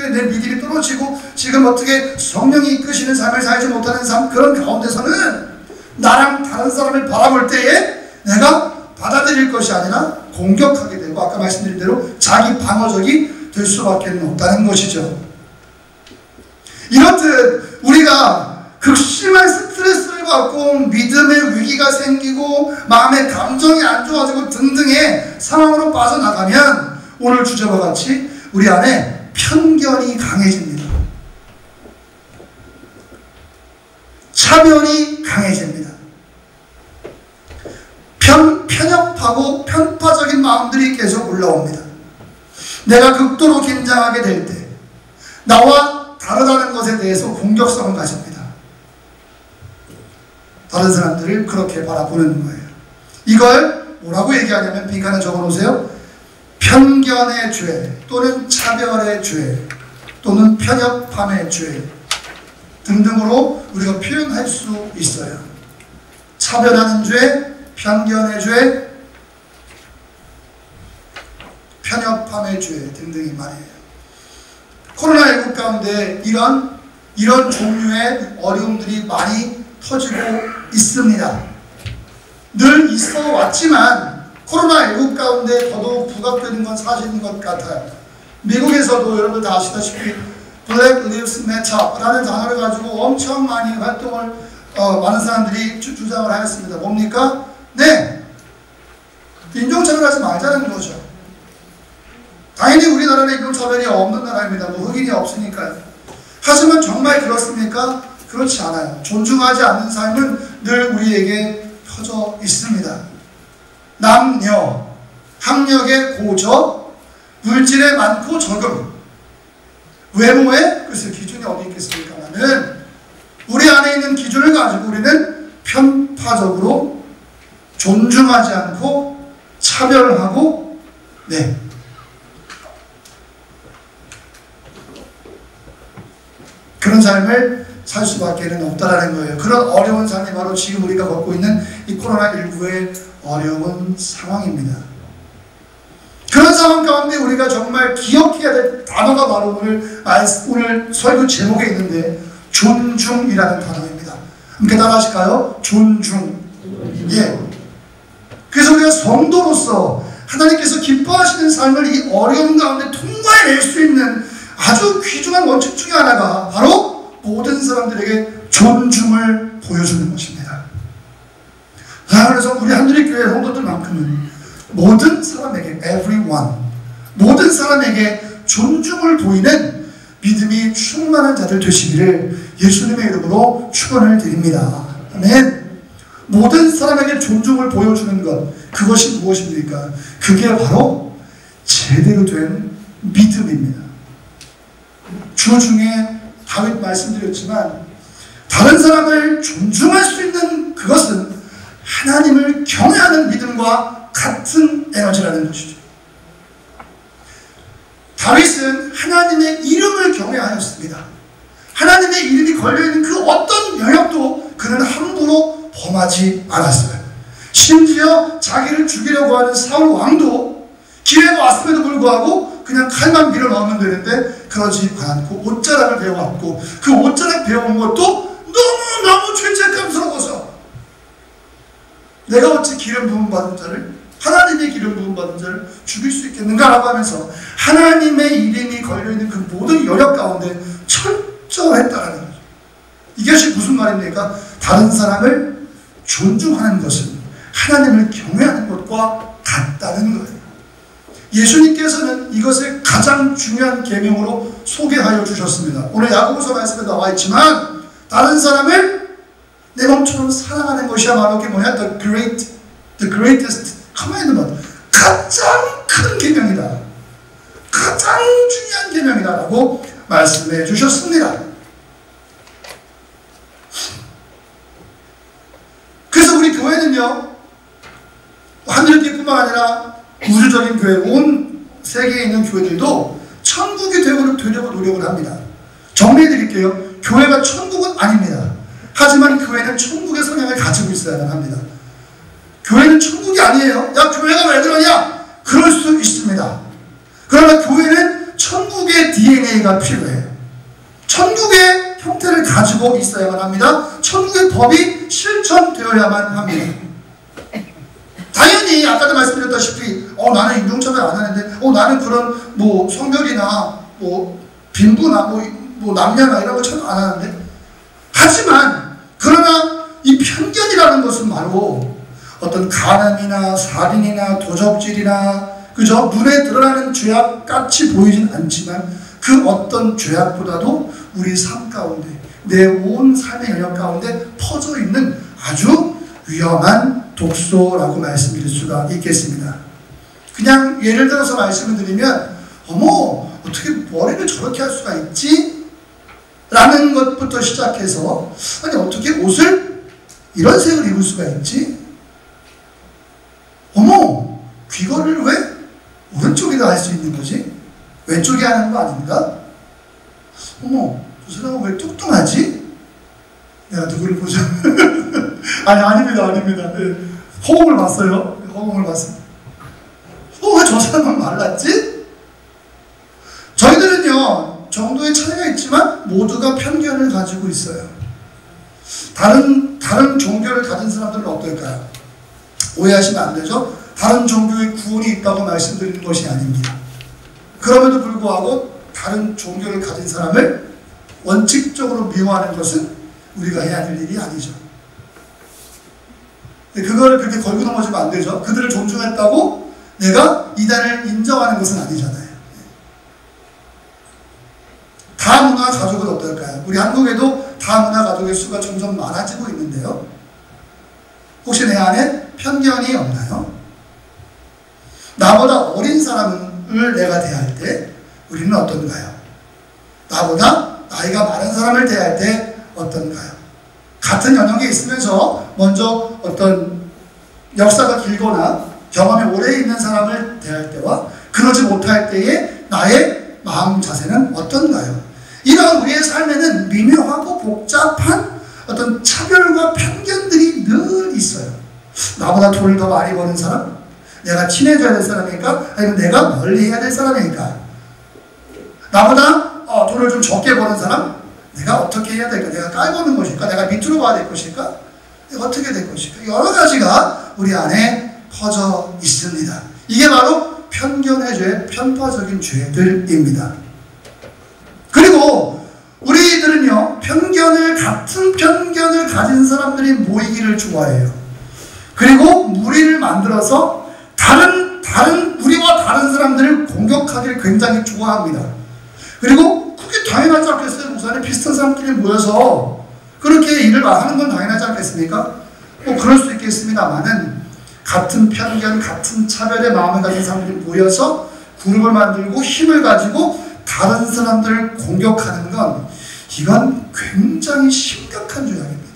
때문에 내 믿음이 떨어지고 지금 어떻게 성령이 이끄시는 삶을 살지 못하는 삶, 그런 가운데서는 나랑 다른 사람을 바라볼 때에 내가 받아들일 것이 아니라 공격하게 되고, 아까 말씀드린 대로 자기 방어적이 될 수밖에 없다는 것이죠. 이렇듯 우리가 극심한 스트레스를 받고 믿음의 위기가 생기고 마음의 감정이 안 좋아지고 등등의 상황으로 빠져나가면 오늘 주제와 같이 우리 안에 편견이 강해집니다. 차별이 강해집니다. 편협하고 편파적인 마음들이 계속 올라옵니다. 내가 극도로 긴장하게 될 때 나와 다르다는 것에 대해서 공격성을 가집니다. 다른 사람들을 그렇게 바라보는 거예요. 이걸 뭐라고 얘기하냐면, 빈칸에 적어놓으세요. 편견의 죄 또는 차별의 죄 또는 편협함의 죄 등등으로 우리가 표현할 수 있어요. 차별하는 죄, 편견의 죄, 편협함의 죄 등등이 말이에요. 코로나19 가운데 이런 종류의 어려움들이 많이 터지고 있습니다. 늘 있어 왔지만 코로나19 가운데 더더욱 부각되는 건 사실인 것 같아요. 미국에서도 여러분 다 아시다시피 Black Lives Matter라는 단어를 가지고 엄청 많이 활동을 많은 사람들이 주장을 하였습니다. 뭡니까? 네, 인종차별하지 말자는 거죠. 당연히 우리나라는 인종차별이 없는 나라입니다. 뭐 흑인이 없으니까요. 하지만 정말 그렇습니까? 그렇지 않아요. 존중하지 않는 삶은 늘 우리에게 펴져 있습니다. 남녀, 학력의 고저, 물질의 많고 적음, 외모에 글쎄 기준이 어디 있겠습니까만은 우리 안에 있는 기준을 가지고 우리는 편파적으로 존중하지 않고 차별하고, 네, 그런 삶을 살 수밖에 없다라는 거예요. 그런 어려운 삶이 바로 지금 우리가 겪고 있는 이 코로나19의 어려운 상황입니다. 그런 상황 가운데 우리가 정말 기억해야 될 단어가 바로 오늘 설교 제목에 있는데 존중이라는 단어입니다. 함께 따라하실까요? 존중. 예. 그래서 우리가 성도로서 하나님께서 기뻐하시는 삶을 이 어려운 가운데 통과해낼 수 있는 아주 귀중한 원칙 중에 하나가 바로 모든 사람들에게 존중을 보여주는 것입니다. 그래서 우리 한누리교회 성도들만큼은 모든 사람에게, everyone, 모든 사람에게 존중을 보이는 믿음이 충만한 자들 되시기를 예수님의 이름으로 축원을 드립니다. 아멘. 모든 사람에게 존중을 보여주는 것, 그것이 무엇입니까? 그게 바로 제대로 된 믿음입니다. 주 중에 다윗 말씀드렸지만 다른 사람을 존중할 수 있는 그것은 하나님을 경외하는 믿음과 같은 에너지라는 것이죠. 다윗은 하나님의 이름을 경외하였습니다. 하나님의 이름이 걸려있는 그 어떤 영역도 그는 함부로 범하지 않았어요. 심지어 자기를 죽이려고 하는 사울 왕도 기회가 왔음에도 불구하고 그냥 칼만 밀어 넣으면 되는데 그러지 않고 옷자락을 배워왔고, 그 옷자락 배워온 것도 너무너무 죄책감스러워서 내가 어찌 기름 부음 받은 자를, 하나님의 기름 부음 받은 자를 죽일 수 있겠는가라고 하면서 하나님의 이름이 걸려있는 그 모든 영역 가운데 철저했다라는 거죠. 이것이 무슨 말입니까? 다른 사람을 존중하는 것은 하나님을 경외하는 것과 같다는 거예요. 예수님께서는 이것을 가장 중요한 계명으로 소개하여 주셨습니다. 오늘 야고보서 말씀에 나와 있지만 다른 사람을 내 몸처럼 사랑하는 것이야말로 그게 뭐냐? The greatest commandment. 가장 큰 계명이다. 가장 중요한 계명이다라고 말씀해 주셨습니다. 그래서 우리 교회는요, 하늘교회뿐만 아니라 우주적인 교회, 온 세계에 있는 교회들도 천국이 되려고 노력을 합니다. 정리해 드릴게요. 교회가 천국은 아닙니다. 하지만 교회는 천국의 성향을 가지고 있어야만 합니다. 교회는 천국이 아니에요. 야, 교회가 왜 그러냐? 그럴 수 있습니다. 그러나 교회는 천국의 DNA가 필요해요. 천국의 형태를 가지고 있어야만 합니다. 천국의 법이 실천되어야만 합니다. 당연히 아까도 말씀드렸다시피 나는 인종차별 안 하는데 나는 그런 뭐 성별이나 뭐 빈부나 뭐 남녀나 이런 거 참 안 하는데, 하지만 그러나 이 편견이라는 것은 바로 어떤 간음이나 살인이나 도적질이나 그저 눈에 드러나는 죄악같이 보이진 않지만 그 어떤 죄악보다도 우리 삶 가운데, 내 온 삶의 영역 가운데 퍼져 있는 아주 위험한 독소라고 말씀드릴 수가 있겠습니다. 그냥 예를 들어서 말씀을 드리면 어떻게 머리를 저렇게 할 수가 있지? 라는 것부터 시작해서 아니 어떻게 옷을 이런 색을 입을 수가 있지? 귀걸이를 왜 오른쪽에다 할 수 있는 거지? 왼쪽에 하는 거 아닌가? 저 사람은 왜 뚱뚱하지? 내가 누구를 보자. 아닙니다. 네. 허공을 봤어요. 허공을 봤습니다. 왜 저 사람은 말랐지? 저희들은요, 정도의 차이가 있지만 모두가 편견을 가지고 있어요. 다른 종교를 가진 사람들은 어떨까요? 오해하시면 안 되죠? 다른 종교의 구원이 있다고 말씀드리는 것이 아닙니다. 그럼에도 불구하고 다른 종교를 가진 사람을 원칙적으로 미워하는 것은 우리가 해야 될 일이 아니죠. 그거를 그렇게 걸고 넘어지면 안 되죠. 그들을 존중했다고 내가 이단을 인정하는 것은 아니잖아요. 다문화 가족은 어떨까요? 우리 한국에도 다문화 가족의 수가 점점 많아지고 있는데요. 혹시 내 안에 편견이 없나요? 나보다 어린 사람을 내가 대할 때 우리는 어떤가요? 나보다 나이가 많은 사람을 대할 때 어떤가요? 같은 연령에 있으면서 먼저 어떤 역사가 길거나 경험이 오래 있는 사람을 대할 때와 그러지 못할 때의 나의 마음 자세는 어떤가요? 이런 우리의 삶에는 미묘하고 복잡한 어떤 차별과 편견들이 늘 있어요. 나보다 돈을 더 많이 버는 사람? 내가 친해져야 될 사람이니까? 아니면 내가 멀리 해야 될 사람이니까? 나보다 돈을 좀 적게 버는 사람? 내가 어떻게 해야 될까? 내가 깔보는 것일까? 내가 밑으로 봐야 될 것일까? 내가 어떻게 될 것일까? 여러 가지가 우리 안에 퍼져 있습니다. 이게 바로 편견의 죄, 편파적인 죄들입니다. 그리고 우리들은요, 같은 편견을 가진 사람들이 모이기를 좋아해요. 그리고 무리를 만들어서 우리와 다른 사람들을 공격하기를 굉장히 좋아합니다. 그리고 그게 당연하지 않겠어요? 목사님 비슷한 사람끼리 모여서 그렇게 일을 하는 건 당연하지 않겠습니까? 그럴 수 있겠습니다만은 같은 편견, 같은 차별의 마음을 가진 사람들이 모여서 그룹을 만들고 힘을 가지고 다른 사람들을 공격하는 건 이건 굉장히 심각한 죄악입니다.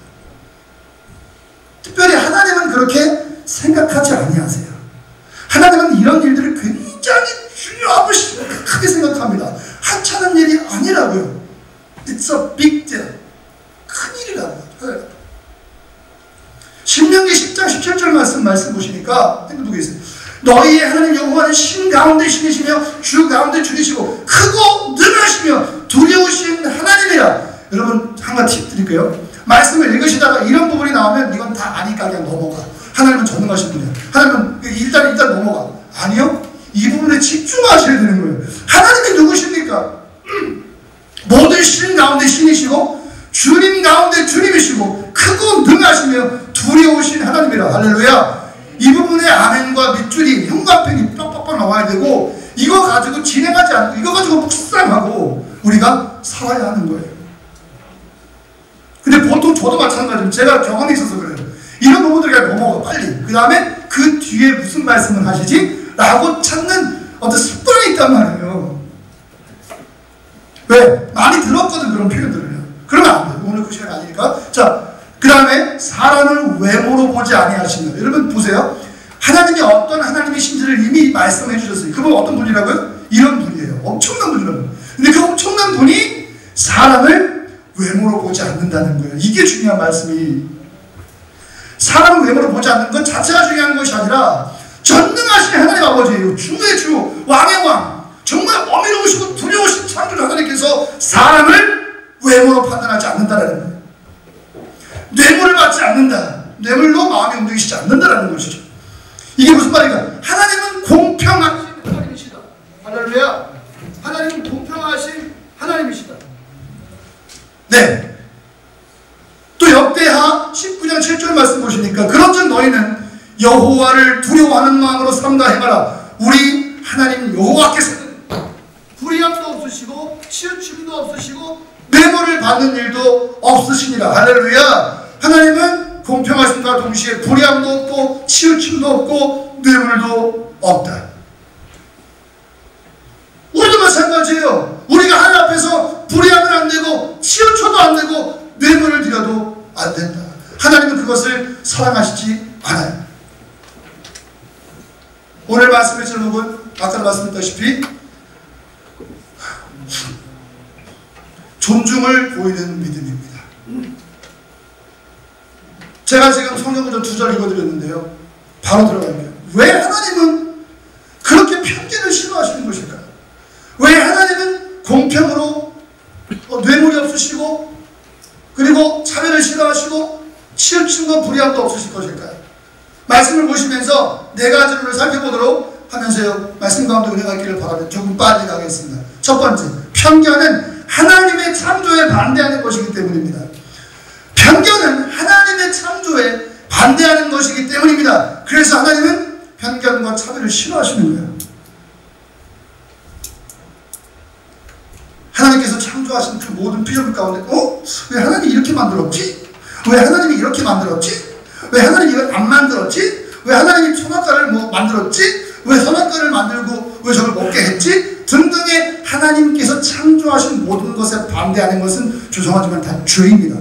특별히 하나님은 그렇게 생각하지 아니하세요. 하나님은 이런 일들을 굉장히 중요하고 심각하게 생각합니다. 하찮은 일이 아니라고요. It's a big deal. 큰일이라고요. 신명기 10장 17절 말씀 보시니까 누구 계세요? 너희의 하나님 여호와는 신 가운데 신이시며 주 가운데 주이시고 크고 능하시며 두려우신 하나님이라. 여러분 한 가지 팁 드릴게요. 말씀을 읽으시다가 이런 부분이 나오면 이건 다 아니까 그냥 넘어가. 하나님은 전능하신 분이야. 하나님은 일단 넘어가. 아니요. 이 부분에 집중하셔야 되는 거예요. 하나님이 누구십니까? 모든 신 가운데 신이시고 주님 가운데 주님이시고 크고 능하시며 두려우신 하나님이라. 할렐루야. 이 부분에 아멘과 밑줄이 형광펜이 빡빡빡 나와야 되고 이거 가지고 진행하지 않고 이거 가지고 묵상하고 우리가 살아야 하는 거예요. 근데 보통 저도 마찬가지로 제가 경험이 있어서 그래요. 이런 부분들 그냥 넘어가 빨리. 그 다음에 그 뒤에 무슨 말씀을 하시지? 라고 찾는 어떤 습관이 있단 말이에요. 왜? 많이 들었거든 그런 표현들을요. 그러면 안 돼요. 오늘 그 시간이 아니니까. 자, 그 다음에 사람을 외모로 보지 아니하시며. 여러분 보세요. 하나님이 어떤 하나님이신지를 이미 말씀해 주셨어요. 그분 어떤 분이라고요? 이런 분이에요. 엄청난 분이라고요. 근데 그 엄청난 분이 사람을 외모로 보지 않는다는 거예요. 이게 중요한 말씀이. 사람을 외모로 보지 않는 것 자체가 중요한 것이 아니라 전능하신 하나님 아버지예요. 주의 주, 왕의 왕, 정말 어미로우시고 두려우신 창조주 하나님께서 사람을 외모로 판단하지 않는다라는 거예요. 뇌물을 받지 않는다. 뇌물로 마음이 움직이시지 않는다라는 것이죠. 이게 무슨 말인가? 하나님은 공평하신 하나님이시다. 할렐루야. 하나님은 공평하신 하나님이시다. 네. 또 역대하 19장 7절 말씀 보시니까 그런즉 너희는 여호와를 두려워하는 마음으로 삼가 행하라. 우리 하나님 여호와께서는 불의함도 없으시고 치우침도 없으시고 뇌물을 받는 일도 없으시니라. 할렐루야. 하나님은 공평하심과 동시에 불의함도 없고 치우침도 없고 뇌물도 없다. 우리도 마찬가지예요. 우리가 하나님 앞에서 불의하면 안 되고 치우쳐도 안 되고 뇌물을 드려도 안 된다. 하나님은 그것을 사랑하시지 않아요. 오늘 말씀의 제목은 아까 말씀드렸다시피 존중을 보이는 믿음입니다. 제가 지금 성경구절 2절 읽어드렸는데요. 바로 들어갈게요. 왜 하나님은 그렇게 편견을 싫어하시는 것일까요? 왜 하나님은 공평으로 뇌물이 없으시고 그리고 차별을 싫어하시고 치우침과 불의함도 없으실 것일까요? 말씀을 보시면서 네 가지를 살펴보도록 하면서요. 말씀 가운데 운행하기를 바라며 조금 빨리 가겠습니다. 첫 번째, 편견은 하나님의 창조에 반대하는 것이기 때문입니다. 편견은 하나님의 창조에 반대하는 것이기 때문입니다. 그래서 하나님은 편견과 차별을 싫어하시는 거예요. 하나님께서 창조하신 그 모든 피조물 가운데 왜 하나님이 이렇게 만들었지? 왜 하나님이 이렇게 만들었지? 왜 하나님이 이걸 안 만들었지? 왜 하나님이 선악과를 만들었지? 왜 선악과를 만들고 왜 저걸 먹게 했지? 등등의 하나님께서 창조하신 모든 것에 반대하는 것은 죄송하지만 다 죄입니다.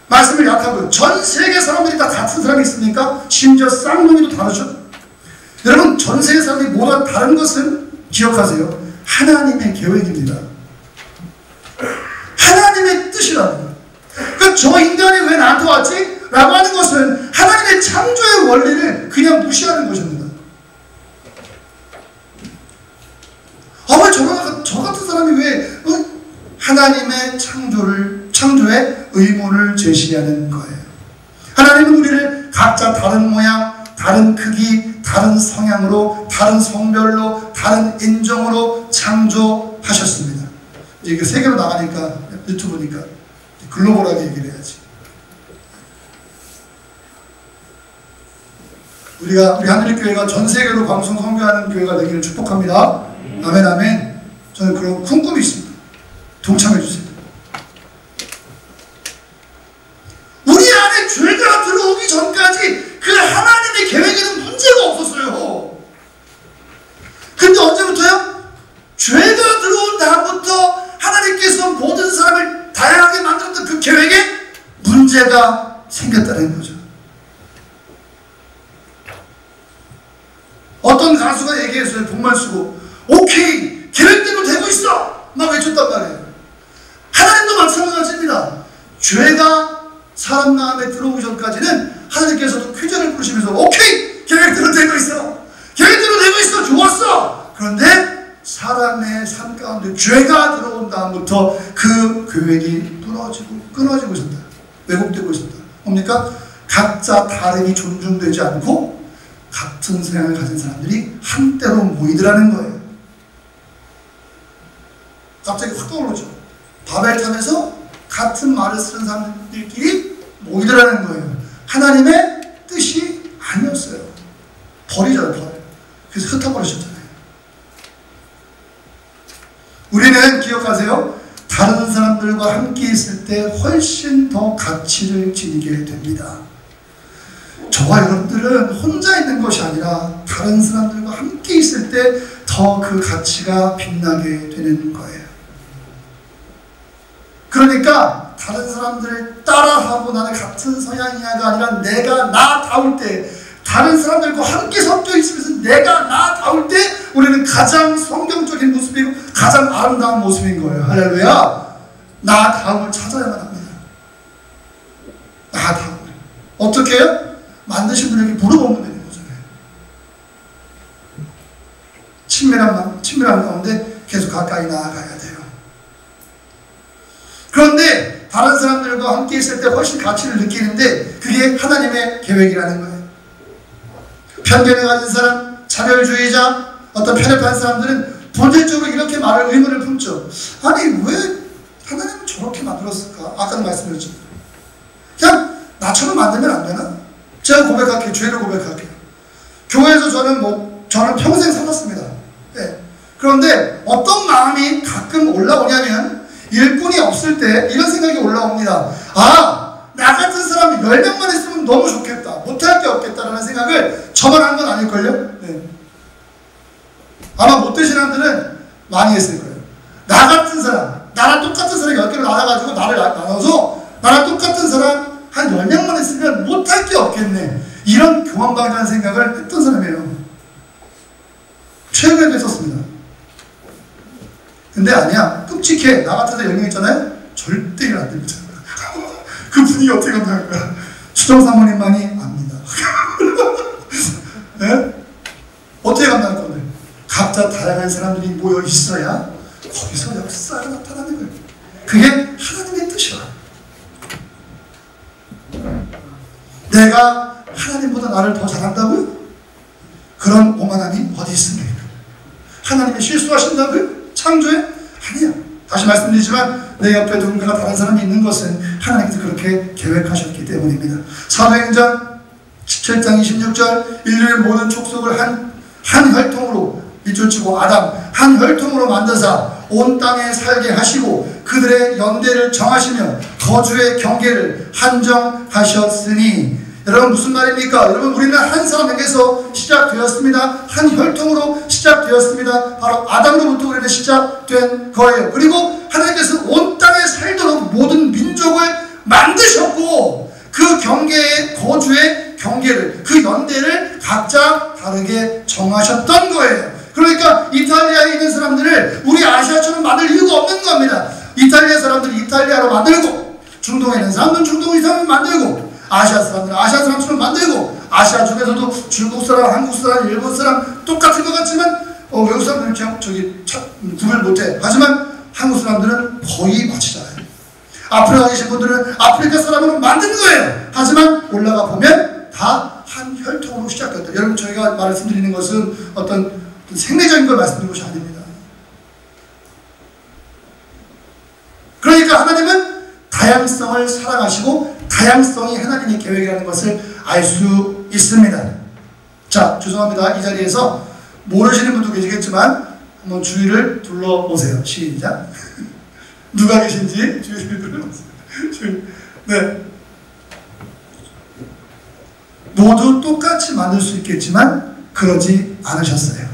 말씀을 약하고요. 전 세계 사람들이 다 같은 사람이 있습니까? 심지어 쌍둥이도 다르죠. 여러분, 전 세계 사람들이 모두 다른 것은 기억하세요. 하나님의 계획입니다. 하나님의 뜻이라고요. 그러니까 저 인간이 왜 나한테 왔지? 라고 하는 것은 하나님의 창조의 원리를 그냥 무시하는 것입니다. 왜 저 같은 사람이 왜 하나님의 창조의 의문을 제시하는 거예요. 하나님은 우리를 각자 다른 모양, 다른 크기, 다른 성향으로, 다른 성별로, 다른 인종으로 창조하셨습니다. 이게 세계로 나가니까 유튜브니까 글로벌하게 얘기를 해야지. 우리 하늘교회가 전 세계로 방송 선교하는 교회가 되기를 축복합니다. 아멘, 아멘. 저는 그런 큰 꿈이 있습니다. 동참해 주세요. 우리 안에 죄가 들어오기 전까지 그 하나님의 계획에는 문제가 없었어요. 근데 언제부터요? 죄가 들어온 다음부터 하나님께서 모든 사람을 다양하게 만들었던 그 계획에 문제가 생겼다는 거죠. 어떤 가수가 얘기했어요. 돈만 쓰고 오케이 계획대로 되고 있어 막 외쳤단 말이에요. 하나님도 마찬가지입니다. 죄가 사람 마음에 들어오기 전까지는 하나님께서도 퀴즈를 부르시면서 오케이 계획대로 되고 있어, 계획대로 되고 있어, 좋았어. 그런데 사람의 삶 가운데 죄가 들어온 다음부터 그 계획이 끊어지고 있었다. 왜곡되고 있었다. 뭡니까? 각자 다름이 존중되지 않고 같은 성향을 가진 사람들이 한때로 모이더라는 거예요. 갑자기 확 떠오르죠. 바벨 탑에서 같은 말을 쓰는 사람들끼리 모이더라는 거예요. 하나님의 뜻이 아니었어요. 벌이잖아요, 벌. 그래서 흩어버리셨잖아요. 우리는 기억하세요. 다른 사람들과 함께 있을 때 훨씬 더 가치를 지니게 됩니다. 저와 여러분들은 혼자 있는 것이 아니라 다른 사람들과 함께 있을 때 더 그 가치가 빛나게 되는 거예요. 그러니까 다른 사람들을 따라하고 나는 같은 성향이냐가 아니라 내가 나다울 때, 다른 사람들과 함께 섞여 있으면서 내가 나다울 때 우리는 가장 성경적인 모습이고 가장 아름다운 모습인 거예요. 할렐루야. 나다움을 찾아야만 합니다. 나다움을 어떻게 해요? 만드신 분에게 물어보면 되는 거잖아요. 친밀한 가운데 계속 가까이 나아가야 돼요. 그런데 다른 사람들과 함께 있을 때 훨씬 가치를 느끼는데 그게 하나님의 계획이라는 거예요. 편견을 가진 사람, 차별주의자, 어떤 편협한 사람들은 본질적으로 이렇게 말을 의문을 품죠. 아니 왜 하나님은 저렇게 만들었을까? 아까도 말씀드렸죠. 그냥 나처럼 만들면 안 되나? 제가 고백할게요. 죄를 고백할게요. 교회에서 저는 평생 살았습니다. 네. 그런데 어떤 마음이 가끔 올라오냐면 일꾼이 없을 때 이런 생각이 올라옵니다. 아, 나 같은 사람이 10명만 있으면 너무 좋겠다. 못할 게 없겠다라는 생각을 저만 한 건 아닐걸요? 네. 아마 못 되신 분들은 많이 했을 거예요. 나 같은 사람, 나랑 똑같은 사람이 10개를 나눠가지고 나를 나눠서 나랑 똑같은 사람 한 10명만 있으면 못할 게 없겠네. 이런 교만방자한 생각을 했던 사람이에요. 최근에도 했었습니다. 근데 아니야. 끔찍해. 나 같은 사람 10명 있잖아요? 절대 일 안 됩니다. 그 분위기 어떻게 감당할 거야? 추정사모님만이 압니다. 네? 어떻게 감당할 건데? 각자 다양한 사람들이 모여 있어야 거기서 역사가 나타나는 거예요. 그게 하나님의 뜻이야. 내가 하나님보다 나를 더 잘한다고요? 그런 오만함이 어디 있습니까? 하나님이 실수하신다고요? 창조에? 아니야. 다시 말씀드리지만 내 옆에 누군가가 다른 사람이 있는 것은 하나님께서 그렇게 계획하셨기 때문입니다. 사도행전 17장 26절 인류의 모든 족속을 한 혈통으로 밑줄 치고 아담 한 혈통으로 만드사 온 땅에 살게 하시고 그들의 연대를 정하시며 거주의 경계를 한정하셨으니 여러분 무슨 말입니까? 여러분 우리는 한 사람에게서 시작되었습니다. 한 혈통으로 시작되었습니다. 바로 아담으로부터 우리는 시작된 거예요. 그리고 하나님께서 온 땅에 살도록 모든 민족을 만드셨고 그 경계의 거주의 경계를 그 연대를 각자 다르게 정하셨던 거예요. 그러니까 이탈리아에 있는 사람들을 우리 아시아처럼 만들 이유가 없는 겁니다. 이탈리아 사람들이 이탈리아로 만들고 중동에 있는 사람들은 중동 이상을 만들고 아시아 사람들은 아시아 사람처럼 만들고 아시아 중에서도 중국 사람, 한국 사람, 일본 사람 똑같은 것 같지만 외국 사람들은 그냥 구별 못해. 하지만 한국 사람들은 거의 마치잖아요. 아프리카 계신 분들은 아프리카 사람으로 만든 거예요. 하지만 올라가 보면 다 한 혈통으로 시작됐다. 여러분 저희가 말씀드리는 것은 어떤 생리적인 걸 말씀드리는 것이 아닙니다. 그러니까 하나님은 다양성을 사랑하시고 다양성이 하나님의 계획이라는 것을 알 수 있습니다. 자, 죄송합니다. 이 자리에서 모르시는 분도 계시겠지만 한번 주위를 둘러보세요. 시작. 누가 계신지 주위를 둘러보세요. 네. 모두 똑같이 만들 수 있겠지만 그러지 않으셨어요.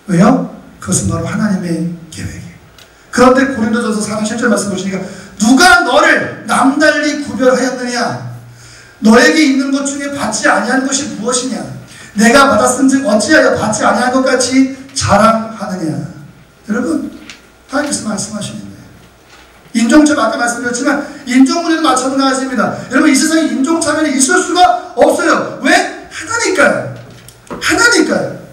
왜요? 그것은 바로 하나님의 계획이에요. 그런데 고린도전서 4장 7절 말씀 보시니까 누가 너를 남달리 구별하였느냐? 너에게 있는 것 중에 받지 아니한 것이 무엇이냐? 내가 받았은즉 어찌하여 받지 아니한 것 같이 자랑하느냐? 여러분 하나님께서 말씀하시는데 인종차별 아까 말씀드렸지만 인종문제도 마찬가지입니다. 여러분 이 세상에 인종차별이 있을 수가 없어요. 왜? 하나니까요. 하나니까요.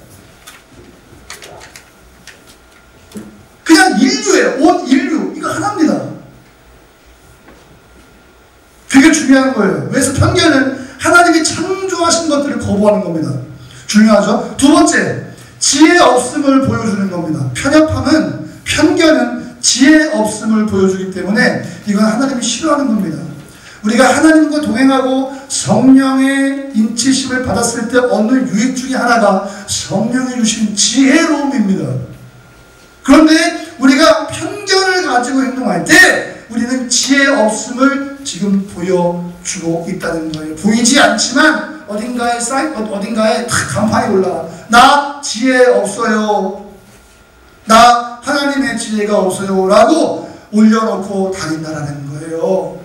그냥 인류예요. 온 인류. 이거 하나입니다. 그게 중요한 거예요. 그래서 편견은 하나님이 창조하신 것들을 거부하는 겁니다. 중요하죠. 두 번째, 지혜 없음을 보여주는 겁니다. 편견은 지혜 없음을 보여주기 때문에 이건 하나님이 싫어하는 겁니다. 우리가 하나님과 동행하고 성령의 인치심을 받았을 때 얻는 유익 중에 하나가 성령이 주신 지혜로움입니다. 그런데 우리가 편견을 가지고 행동할 때 우리는 지혜 없음을 지금 보여주고 있다는 거예요. 보이지 않지만 어딘가에 탁 간판이 올라와. 나 지혜 없어요. 나 하나님의 지혜가 없어요. 라고 올려놓고 다닌다라는 거예요.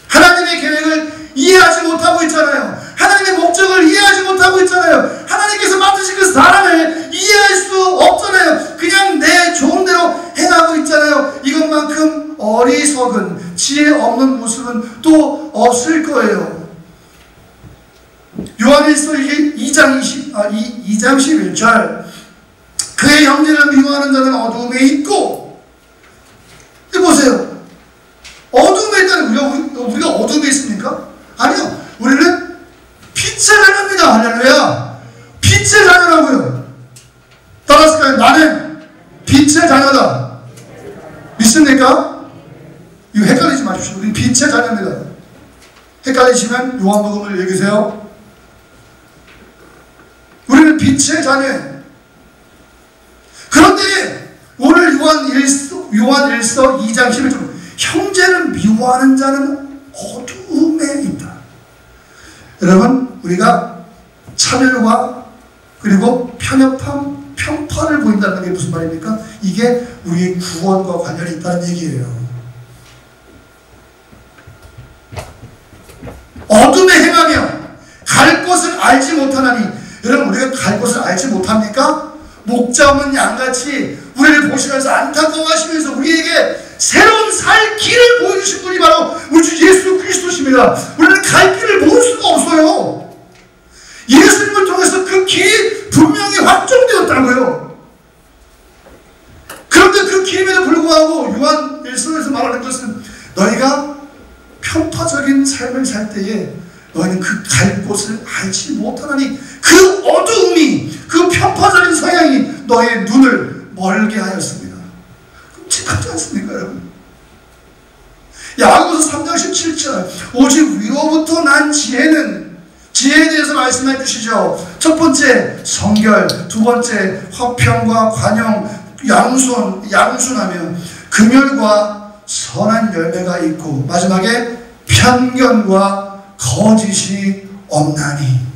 하나님의 계획을 이해하지 못하고 있잖아요. 하나님의 목적을 이해하지 못하고 있잖아요. 하나님께서 만드신 그 사람을 이해할 수 없잖아요. 그냥 내 좋은 대로 행하고 있잖아요. 이것만큼 어리석은 지혜 없는 모습은 또 없을 거예요. 요한일서 2장 11절 내 형제를 미워하는 자는 어두움에 있고, 이 보세요. 어둠에 있다는 우리가 어둠에 있습니까? 아니요. 우리는 빛의 자녀입니다. 할렐루야. 빛의 자녀라고요. 따라서까요. 나는 빛의 자녀다. 믿습니까? 이거 헷갈리지 마십시오. 우리 빛의 자녀입니다. 헷갈리시면 요한복음을 읽으세요. 우리는 빛의 자녀예요. 그런데 오늘 요한 1서 2장 11절 형제를 미워하는 자는 어두움에 있다. 여러분, 우리가 차별과 그리고 편협함, 편파를 보인다는 게 무슨 말입니까? 이게 우리의 구원과 관련이 있다는 얘기예요. 어둠에 행하며 갈 곳을 알지 못하나니, 여러분 우리가 갈 곳을 알지 못합니까? 목자 없는 양같이 우리를 보시면서 안타까워하시면서 우리에게 새로운 살 길을 보여주신 분이 바로 우리 주 예수 그리스도십니다. 우리는 갈 길을 모를 수가 없어요. 예수님을 통해서 그 길이 분명히 확정되었다고요. 그런데 그 길임에도 불구하고 요한 1서에서 말하는 것은 너희가 편파적인 삶을 살 때에 너희는 그 갈 곳을 알지 못하나니, 그 어두움이, 그 편파적인 성향이 너의 눈을 멀게 하였습니다. 끔찍하지 않습니까, 여러분? 야고보서 3장 17절 오직 위로부터 난 지혜는, 지혜에 대해서 말씀해 주시죠. 첫 번째 성결, 두 번째 화평과 관용, 양순하며 긍휼과 선한 열매가 있고, 마지막에 편견과 거짓이 없나니.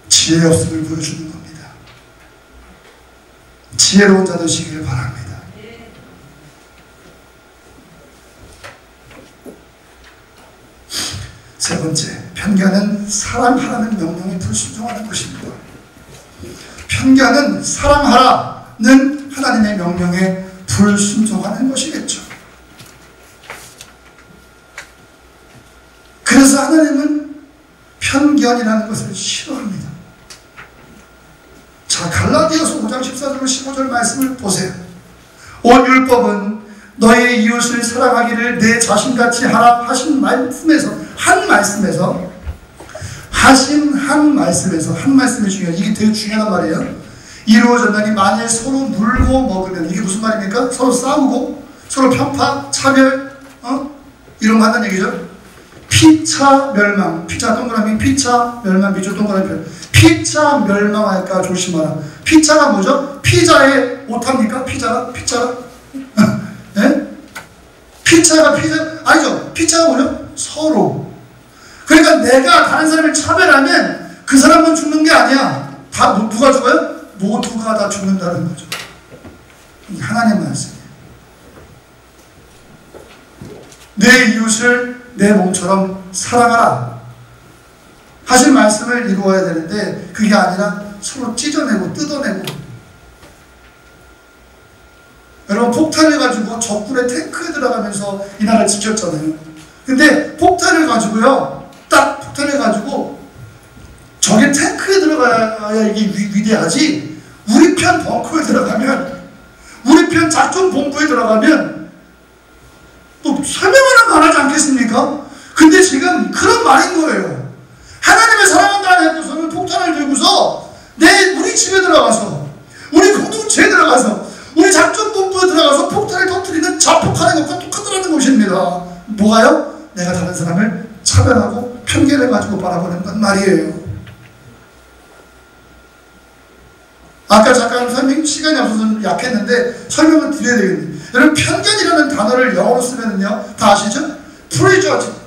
지혜 없음을 보여주는 겁니다. 지혜로운 자 되시기를 바랍니다. 세 번째, 편견은 사랑하라는 명령에 불순종하는 것입니다. 편견은 사랑하라는 하나님의 명령에 불순종하는 것이겠죠. 그래서 하나님은 편견이라는 것을 싫어합니다. 자, 갈라디아서 5장 14절 15절 말씀을 보세요. 온 율법은 너의 이웃을 사랑하기를 내 자신같이 하라 하신 말씀에서, 한 말씀이 중요해요. 이게 되게 중요한 말이에요. 이루어졌나니 만일 서로 물고 먹으면, 이게 무슨 말입니까? 서로 싸우고 서로 편파, 차별, 이런 거 한다는 얘기죠. 피차 멸망, 피차 동그라미, 피차 멸망, 미주 동그라미 별. 피차 멸망할까 조심하라. 피차가 뭐죠? 피자에 오탑니까? 피자가? 네? 피차가 아니죠. 피차가 뭐죠? 서로. 그러니까 내가 다른 사람을 차별하면 그 사람만 죽는 게 아니야. 다 누가 죽어요? 모두가 다 죽는다는 거죠. 하나님 말씀이에요. 내 이웃을 내 몸처럼 사랑하라 하신 말씀을 이루어야 되는데, 그게 아니라 서로 찢어내고 뜯어내고. 여러분, 폭탄을 가지고 적군의 탱크에 들어가면서 이 나라를 지켰잖아요. 근데 폭탄을 가지고요, 딱 폭탄을 가지고 적의 탱크에 들어가야 이게 위대하지, 우리 편 벙커에 들어가면, 우리 편 작전 본부에 들어가면 또 설명을 안 하지 않겠습니까? 근데 지금 그런 말인 거예요. 하나님을 사랑한다는 해서는 폭탄을 들고서 우리 집에 들어가서, 우리 공동체에 들어가서, 우리 작전 본부에 들어가서 폭탄을 터뜨리는 자폭하는 것과 똑같다는 것입니다. 뭐가요? 내가 다른 사람을 차별하고 편견을 가지고 바라보는 건 말이에요. 아까 잠깐 시간이 없어서 약했는데 설명을 드려야 되겠네요. 여러분, 편견이라는 단어를 영어로 쓰면은요, 다 아시죠? 프리저지.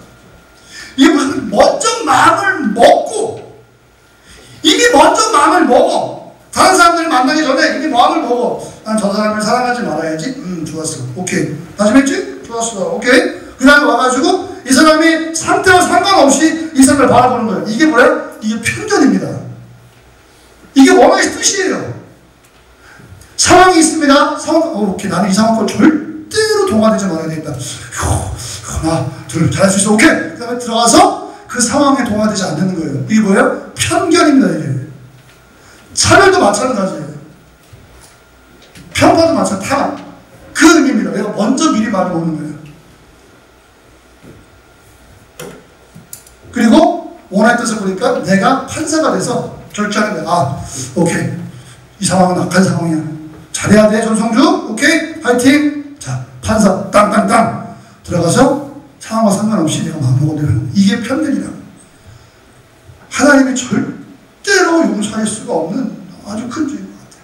이게 무슨, 먼저 마음을 먹고, 이미 먼저 마음을 먹어. 다른 사람들을 만나기 전에 이미 마음을 먹어. 난 저 사람을 사랑하지 말아야지. 좋았어. 오케이. 다시 맺지? 좋았어. 오케이. 그 다음에 와가지고 이 사람이 상태와 상관없이 이 사람을 바라보는 거예요. 이게 뭐야? 이게 편견입니다. 이게 원어의 뜻이에요. 상황이 있습니다. 오케이. 나는 이 상황 걸 절대로 동화되지 말아야 되겠다. 하나, 둘, 잘할 수 있어. 오케이. 그 다음에 들어가서 그 상황에 동화되지 않는 거예요. 이게 뭐예요? 편견입니다. 이게. 차별도 마찬가지예요. 편파도 마찬가지. 그 의미입니다. 내가 먼저 미리 말을 놓는 거예요. 그리고 원하의 뜻을 보니까 내가 판사가 돼서 결정하는 거야. 아, 오케이. 이 상황은 악한 상황이야. 잘해야 돼, 전성주. 오케이. 파이팅. 자, 판사 땅땅땅 들어가서 상황과 상관없이 내가 마음먹어도 되는, 이게 편견이다. 하나님이 절대로 용서할 수가 없는 아주 큰 죄인 것 같아요.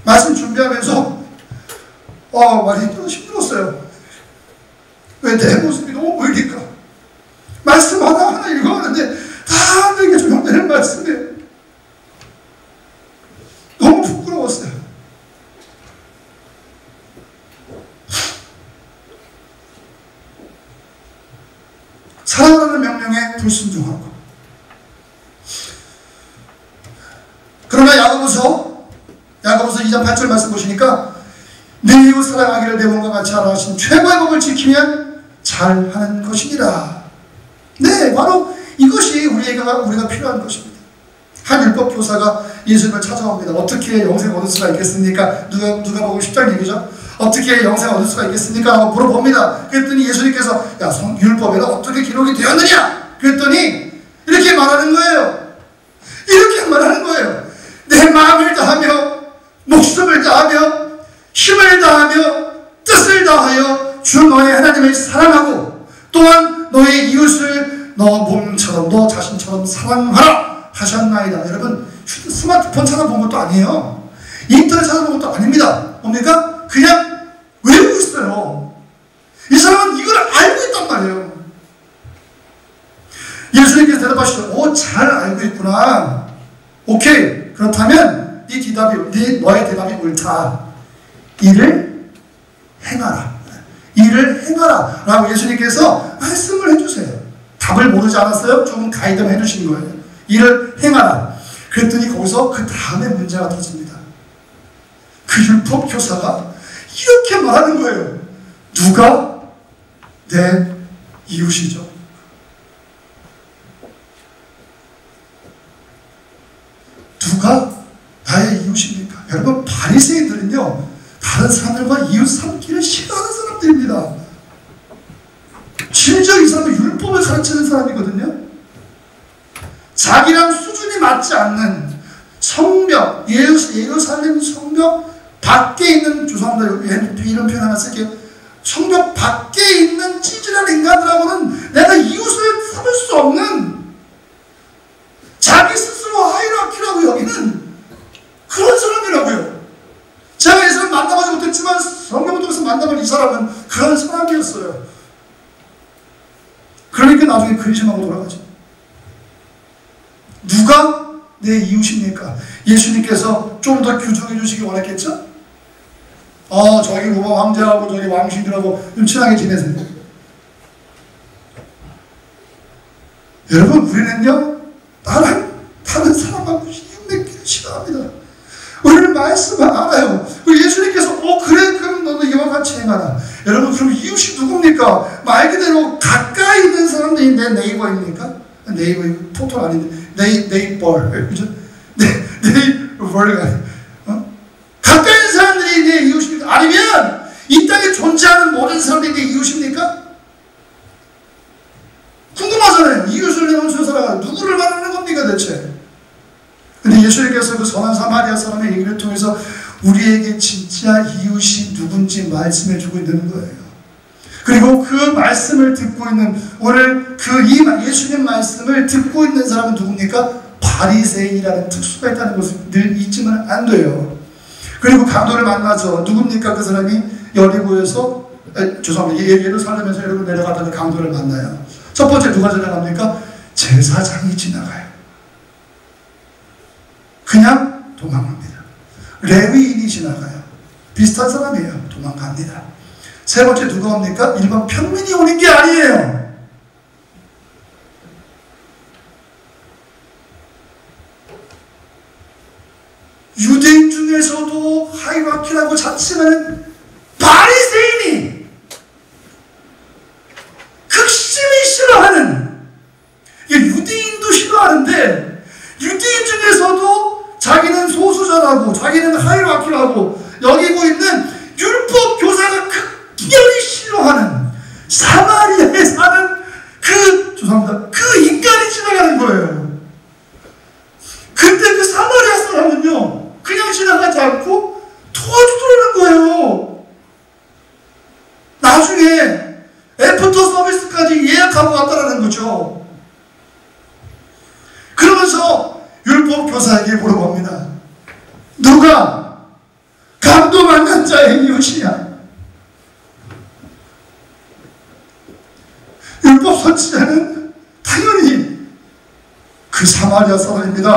말씀 준비하면서 많이 또 힘들었어요. 왜 내 모습이 너무 보이니까. 말씀 하나하나 읽어가는데 다 내게 적용되는 말씀이에요. 너무 부끄러웠어요. 사랑하는 명령에 불순종하고. 그러나 야고보서 2장 8절 말씀 보시니까 내 이웃 사랑하기를 내 몸과 같이 하라 하신 최고의 법을 지키면 잘하는 것이니라. 네, 바로 이것이 우리가 필요한 것입니다. 한 율법 교사가 예수님을 찾아옵니다. 어떻게 영생 얻을 수가 있겠습니까? 누가복음 10장 얘기죠. 어떻게 영생 얻을 수가 있겠습니까? 하고 물어봅니다. 그랬더니 예수님께서 율법에는 어떻게 기록이 되었느냐? 그랬더니 이렇게 말하는 거예요. 이렇게 말하는 거예요. 내 마음을 다하며 목숨을 다하며 힘을 다하며 뜻을 다하여 주 너의 하나님을 사랑하고 또한 너의 이웃을 너 몸처럼 너 자신처럼 사랑하라 하셨나이다. 여러분, 스마트폰 찾아본 것도 아니에요. 인터넷 찾아본 것도 아닙니다. 뭡니까? 그냥 외우고 있어요. 이 사람은 이걸 알고 있단 말이에요. 예수님께서 대답하시죠. 잘 알고 있구나. 오케이. 그렇다면 너의 대답이 옳다. 이를 행하라. 이를 행하라. 라고 예수님께서 말씀을 해주세요. 답을 모르지 않았어요? 조금 가이드만 해주신 거예요. 이를 행하라. 그랬더니 거기서 그 다음에 문제가 터집니다. 그 율법 교사가 이렇게 말하는 거예요. 누가 내 이웃이죠? 누가 나의 이웃입니까? 여러분, 바리새인들은요, 다른 사람들과 이웃 삼기를 싫어하는 사람들입니다. 심지어 이 사람은 율법을 가르치는 사람이거든요. 자기랑 수준이 맞지 않는 성벽, 예루살렘 성벽 밖에 있는, 죄송합니다, 이런 표현 하나 쓸게요. 성벽 밖에 있는 찌질한 인간들하고는 내가 이웃을 삼을 수 없는, 자기 스스로 하이라키라고 여기는 그런 사람이라고요. 제가 이 사람 만나보지 못했지만 성경을 통해서 만나본 이 사람은 그런 사람이었어요. 그러니까 나중에 근심하고 돌아가죠. 누가 내 이웃입니까? 예수님께서 좀 더 규정해 주시기 원했겠죠? 저기 로마 황제하고 저기 왕신들하고 좀 친하게 지내세요. 여러분, 우리는요, 다른 사람하고 이웃 맺기를 싫어합니다. 우리는 말씀을 알아요. 예수님께서 그래, 그럼 너도 이와 같이 행하라. 여러분, 그럼 이웃이 누굽니까? 말 그대로 가까이 있는 사람들이 내 네이버입니까? 네이버, 토토 아닌데 네이버, 그죠? 네이버가 가까이 있는 사람들이 내 이웃입니까? 아니면 이 땅에 존재하는 모든 사람들이 내 이웃입니까? 궁금하잖아요. 이웃을 내 원수로 살아가 누구를 말하는 겁니까 대체? 근데 예수님께서 그 선한 사마리아 사람의 얘기를 통해서 우리에게 진짜 이웃이 누군지 말씀해 주고 있는 거예요. 그리고 그 말씀을 듣고 있는, 오늘 이 예수님 말씀을 듣고 있는 사람은 누굽니까? 바리새인이라는 특수가 있다는 것을 늘 잊으면 안 돼요. 그리고 강도를 만나죠. 누굽니까? 그 사람이 여리고에서, 죄송합니다, 예루살렘에서 여러분 내려가다가 강도를 만나요. 첫 번째 누가 지나갑니까? 제사장이 지나가요. 그냥 도망갑니다. 레위인이 지나가요. 비슷한 사람이에요. 도망갑니다. 세 번째 누가 옵니까? 일반 평민이 오는 게 아니에요. 유대인 중에서도 하이라키라고 자칭하는 바리새인이 천사에게 물어봅니다. 누가 감도 만난 자의 이웃이냐? 율법 선지자는 당연히 그 사마리아 사람입니다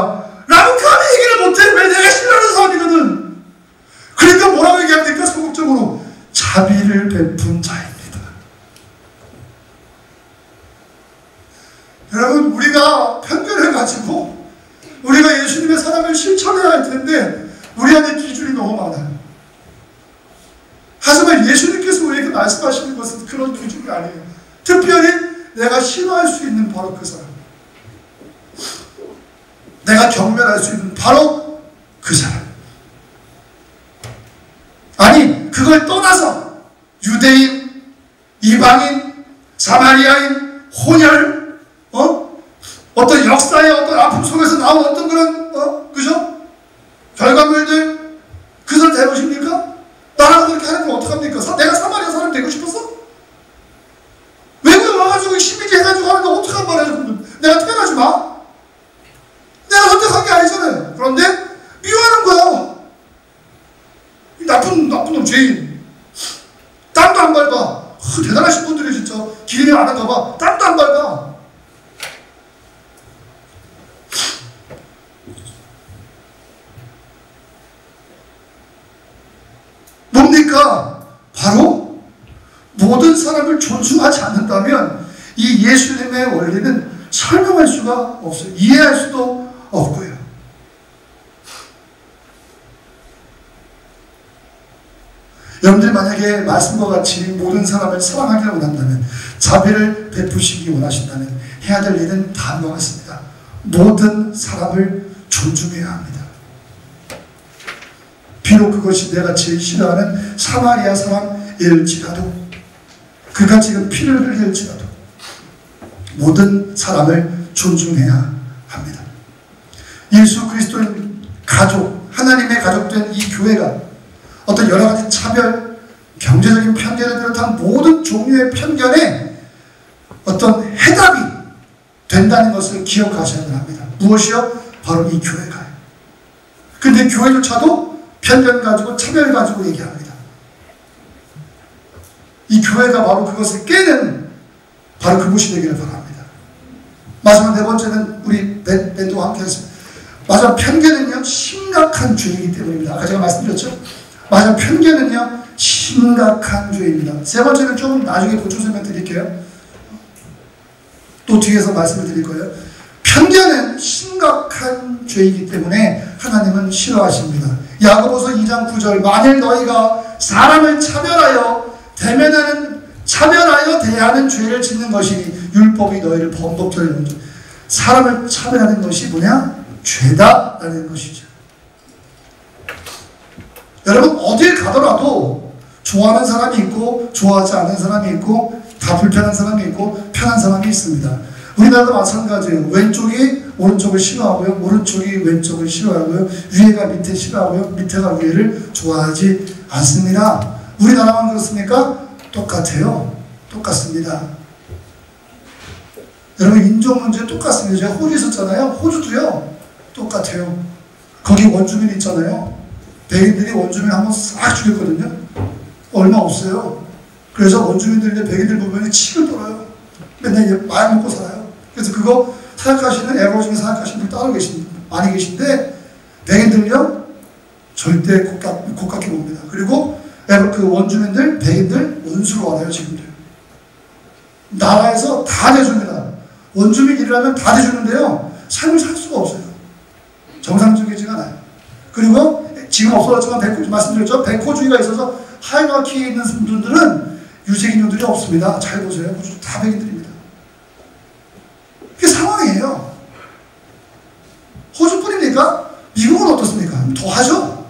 라고 감히 얘기를 못해. 왜? 내가 싫어하는 사람이거든. 그러니까 뭐라고 얘기합니까? 소극적으로 자비를 베푼 자입니다. 여러분, 우리가 편견을 가지고 우리가 예수님의 사랑을 실천해야 할 텐데 우리 안에 기준이 너무 많아요. 하지만 예수님께서 우리에게 말씀하시는 것은 그런 기준이 아니에요. 특별히 내가 신뢰할 수 있는 바로 그 사람, 내가 경멸할 수 있는 바로 그 사람. 아니, 그걸 떠나서 유대인, 이방인, 사마리아인, 혼혈, 어떤 역사의 어떤 아픔 속에서 나온 어떤 그런 그죠? 결과물들, 그 사람 되보십니까? 나라고 그렇게 하는 건 어떡합니까? 내가 사마리아 사람 되고 싶었어? 외국에 와가지고 시민지 해가지고 하는데 어떡한 말이야? 내가 태어나지 마. 내가 선택한 게 아니잖아요. 그런데 미워하는 거야. 나쁜 놈 죄인. 땀도 안 밟아. 대단하신 분들이 진짜 기름이 안 한가 봐. 땀도 안 밟아. 뭡니까? 바로 모든 사람을 존중하지 않는다면 이 예수님의 원리는 설명할 수가 없어요. 이해할 수도 없고요. 여러분들이 만약에 말씀과 같이 모든 사람을 사랑하기를 원한다면, 자비를 베푸시기 원하신다면 해야 될 일은 다음과 같습니다. 모든 사람을 존중해야 합니다. 비록 그것이 내가 제일 싫어하는 사마리아 사람일지라도, 그가 지금 피를 흘릴지라도 모든 사람을 존중해야 합니다. 예수 그리스도의 가족, 하나님의 가족된 이 교회가 어떤 여러 가지 차별, 경제적인 편견을 비롯한 모든 종류의 편견에 어떤 해답이 된다는 것을 기억하셔야 합니다. 무엇이요? 바로 이 교회가요. 근데 교회조차도 편견 가지고 차별 가지고 얘기합니다. 이 교회가 바로 그것을 깨는 바로 그곳이 되기를 바랍니다. 마지막 네 번째는 우리 밴드와 함께 했습니다. 마지막 편견은요, 심각한 죄이기 때문입니다. 아까 제가 말씀드렸죠? 마지막 편견은요, 심각한 죄입니다. 세 번째는 좀 나중에 보충 설명 드릴게요. 또 뒤에서 말씀을 드릴 거예요. 편견은 심각한 죄이기 때문에 하나님은 싫어하십니다. 야고보서 2장 9절, 만일 너희가 사람을 차별하여 대하는 죄를 짓는 것이니 율법이 너희를 범법자로 여긴다. 사람을 차별하는 것이 뭐냐? 죄다라는 것이죠. 여러분, 어딜 가더라도 좋아하는 사람이 있고 좋아하지 않는 사람이 있고 다 불편한 사람이 있고 편한 사람이 있습니다. 우리나라도 마찬가지예요. 왼쪽이 오른쪽을 싫어하고요, 오른쪽이 왼쪽을 싫어하고요, 위에가 밑에 싫어하고요, 밑에가 위에를 좋아하지 않습니다. 우리나라만 그렇습니까? 똑같아요. 똑같습니다. 여러분, 인종 문제 똑같습니다. 제가 호주 있었잖아요. 호주도요 똑같아요. 거기 원주민 있잖아요. 백인들이 원주민 한번 싹 죽였거든요. 얼마 없어요. 그래서 원주민들인데 백인들 보면 치를 떨어요. 맨날 말 먹고 살아요. 그래서 그거 사역하시는, 에버 중에 사역하시는 분 많이 계신데, 백인들요 절대 곱깝게 봅니다. 그리고 그 원주민들, 백인들 원수로 알아요. 지금도 나라에서 다 대줍니다. 원주민이라면 다 대주는데요, 삶을 살 수가 없어요. 정상적이지가 않아요. 그리고 지금 없어졌지만 말씀드렸죠? 백호주의가 있어서 하이라키에 있는 분들은 유색인종들이 없습니다. 잘 보세요. 다 백인들입니다. 그게 상황이에요. 호주뿐입니까? 미국은 어떻습니까? 더 하죠?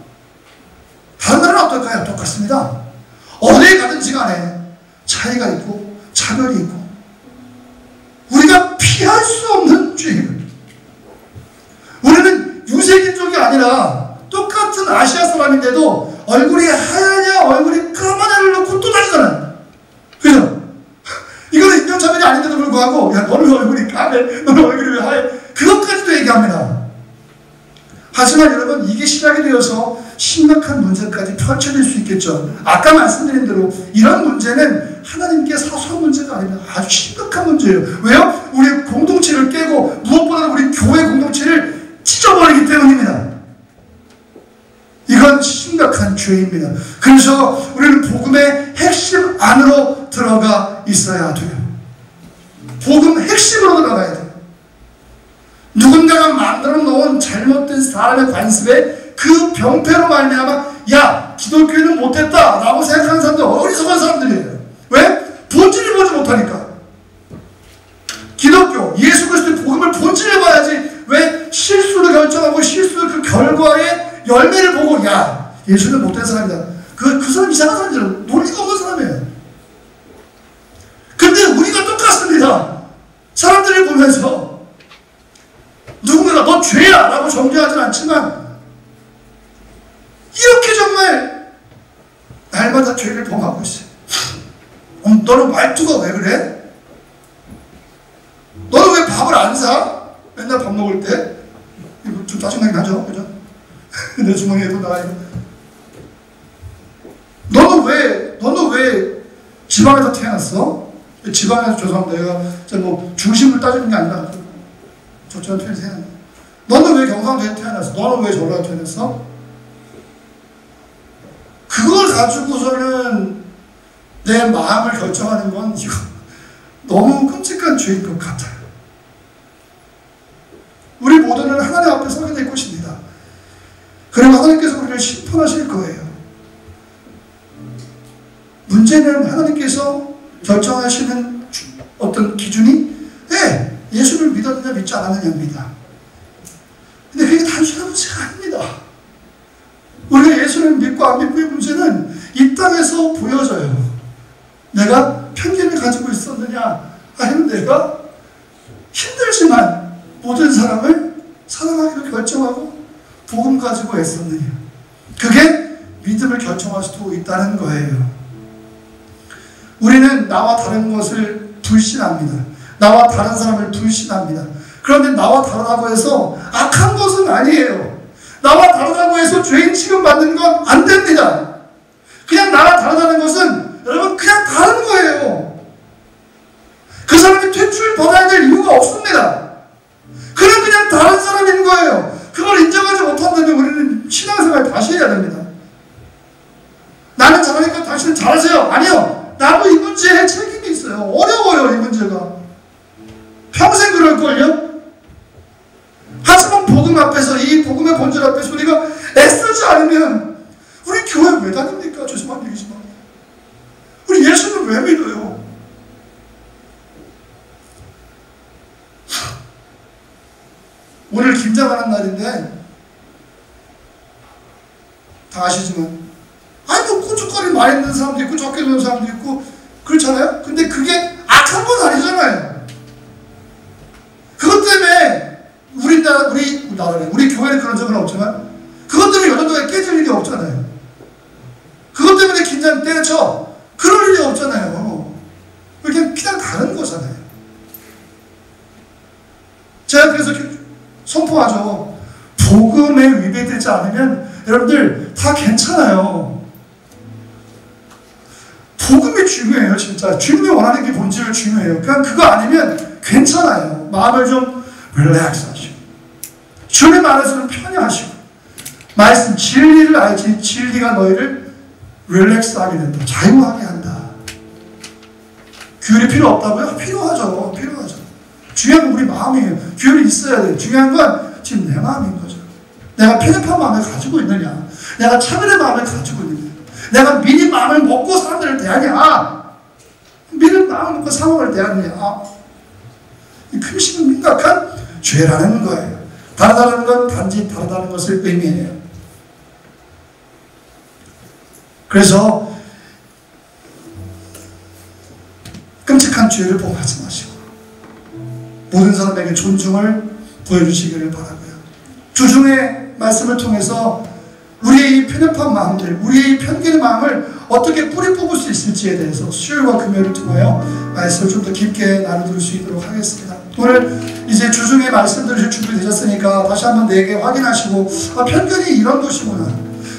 다른 나라는 어떨까요? 똑같습니다. 어디에 가든지 간에 차이가 있고 차별이 있고 우리가 피할 수 없는 죄예요. 우리는 유색인종이 아니라 똑같은 아시아 사람인데도 얼굴이 하얗냐 얼굴이 까마냐를 놓고 또 다르잖아요. 그죠? 이거는 인종차별이 아닌데도 불구하고, 야 너는 얼굴이 까매, 너는 얼굴이 왜 하얘, 그것까지도 얘기합니다. 하지만 여러분, 이게 시작이 되어서 심각한 문제까지 펼쳐질 수 있겠죠. 아까 말씀드린 대로 이런 문제는 하나님께 사소한 문제가 아니라 아주 심각한 문제예요. 왜요? 우리 공동체를 깨고 무엇보다 우리 교회 공동체를 찢어버리기 때문입니다. 이건 심각한 죄입니다. 그래서 우리는 복음의 핵심 안으로 들어가 있어야 돼요. 복음 핵심으로 들어가야 돼요. 누군가가 만들어 놓은 잘못된 사람의 관습에 그 병폐로 말미암아 야, 기독교는 못했다 라고 생각하는 사람들 어리석은 사람들이에요. 왜? 본질을 보지 못하니까. 기독교, 예수 그리스도의 복음을 본질을 봐야지. 왜? 실수를 결정하고 실수의 그 결과의 열매를 보고 야, 예수는 못된 사람이다. 그 사람 이상한 사람이잖아. 논리가 없는 사람이에요. 근데 우리가 똑같습니다. 사람들을 보면서 누군가가 너 죄야 라고 정죄하지는 않지만 이렇게 정말 날마다 죄를 범하고 있어요. 너는 말투가 왜 그래? 너는 왜 밥을 안 사? 맨날 밥 먹을 때 좀 짜증나긴 하죠, 그죠? 내 주머니에 돈 나가니까. 너는 왜 지방에서 태어났어? 지방에서 죄송합니다. 내가 뭐 중심을 따지는 게 아니라 적절한 표현이 생각나. 너는 왜 경상도에 태어났어? 너는 왜 전라도에 태어났어? 그걸 가지고서는 내 마음을 결정하는 건 이거 너무 끔찍한 죄인 것 같아요. 우리 모두는 하나님 앞에 서게 될 것입니다. 그럼 하나님께서 우리를 심판하실 거예요. 문제는 하나님께서 결정하시는 어떤 기준이 네, 예수를 믿었느냐 믿지 않았느냐입니다. 근데 그게 단순한 문제가 아닙니다. 우리가 예수를 믿고 안 믿고의 문제는 이 땅에서 보여져요. 내가 편견을 가지고 있었느냐, 아니면 내가 힘들지만 모든 사람을 사랑하기로 결정하고 복음 가지고 애썼느냐. 그게 믿음을 결정할 수도 있다는 거예요. 우리는 나와 다른 것을 불신합니다. 나와 다른 사람을 불신합니다. 그런데 나와 다르다고 해서 악한 것은 아니에요. 나와 다르다고 해서 죄인 취급받는 건 안 됩니다. 그냥 나와 다르다는 것은 여러분 그냥 다른 거예요. 그 사람이 퇴출 받아야 될 이유가 없습니다. 그냥 다른 사람인 거예요. 그걸 인정하지 못한다면 우리는 신앙생활 다시 해야 됩니다. 나는 잘하니까 당신은 잘하세요. 아니요. 나도 이 문제에 책임이 있어요. 어려워요, 이 문제가. 평생 그럴걸요? 하지만 복음 앞에서, 이 복음의 본질 앞에서 우리가 애쓰지 않으면 우리 교회 왜 다닙니까? 죄송한 얘기지만. 우리 예수는 왜 믿어요? 오늘 김장하는 날인데 다 아시지만 뭐 고춧가루 많이 넣는 사람도 있고 적게 넣는 사람도 있고 그렇잖아요? 근데 그게 악한 건 아니잖아요. 그것 때문에 우리 교회는 그런 적은 없지만 그것 때문에 여전도가 깨질 일이 없잖아요. 그것 때문에 긴장 때려쳐 그럴 일이 없잖아요. 그냥 다른 거잖아요. 제가 그래서 선포하죠. 복음에 위배되지 않으면 여러분들 다 괜찮아요. 복음이 중요해요. 진짜 주님이 원하는 게 본질을 중요해요. 그냥 그거 아니면 괜찮아요. 마음을 좀 릴렉스 하시고 주님 안에서는 편히 하시고 말씀 진리를 알지 진리가 너희를 릴렉스 하게 된다. 자유하게 한다. 규율이 필요 없다고요? 필요하죠. 중요한 건 우리 마음이에요. 규율이 있어야 돼요. 중요한 건 지금 내 마음인 거죠. 내가 편협한 마음을 가지고 있느냐, 내가 차별의 마음을 가지고 있느냐, 내가 미리 마음을 먹고 사람들을 대하냐, 미리 마음을 먹고 상황을 대하느냐. 이 큰 심각한 죄라는 거예요. 다르다는 건 단지 다르다는 것을 의미해요. 그래서 끔찍한 죄를 범하지 마시고 모든 사람에게 존중을 보여주시기를 바라고요. 주중의 말씀을 통해서 우리의 이 편협한 마음들, 우리의 이 편견의 마음을 어떻게 뿌리 뽑을 수 있을지에 대해서 수요일과 금요일을 통하여 말씀을 좀 더 깊게 나눠드릴 수 있도록 하겠습니다. 오늘 이제 주중에 말씀 들으실 준비 되셨으니까 다시 한번 내게 확인하시고, 편견이 이런 것이구나,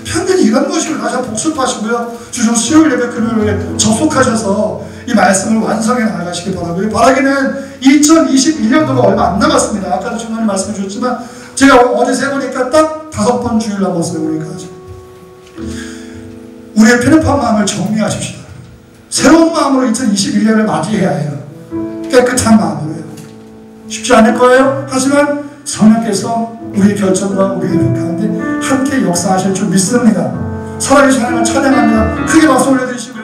편견이 이런 것이구나, 다시 한번 복습하시고요. 주중 수요일 예배 금요일에 접속하셔서 이 말씀을 완성해 나가시기 바라고요. 바라기는 2021년도가 얼마 안 남았습니다. 아까도 중간에 말씀해 주셨지만 제가 어제 세보니까 딱 5번 주일 남았어요. 오늘까지. 우리의 편협한 마음을 정리하십시다. 새로운 마음으로 2021년을 맞이해야 해요. 깨끗한 마음으로요. 쉽지 않을 거예요. 하지만 성령께서 우리의 결정과 우리의 가운데 함께 역사하실 줄 믿습니다. 살아계신 하나님을 찬양합니다. 크게 박수 올려드리시고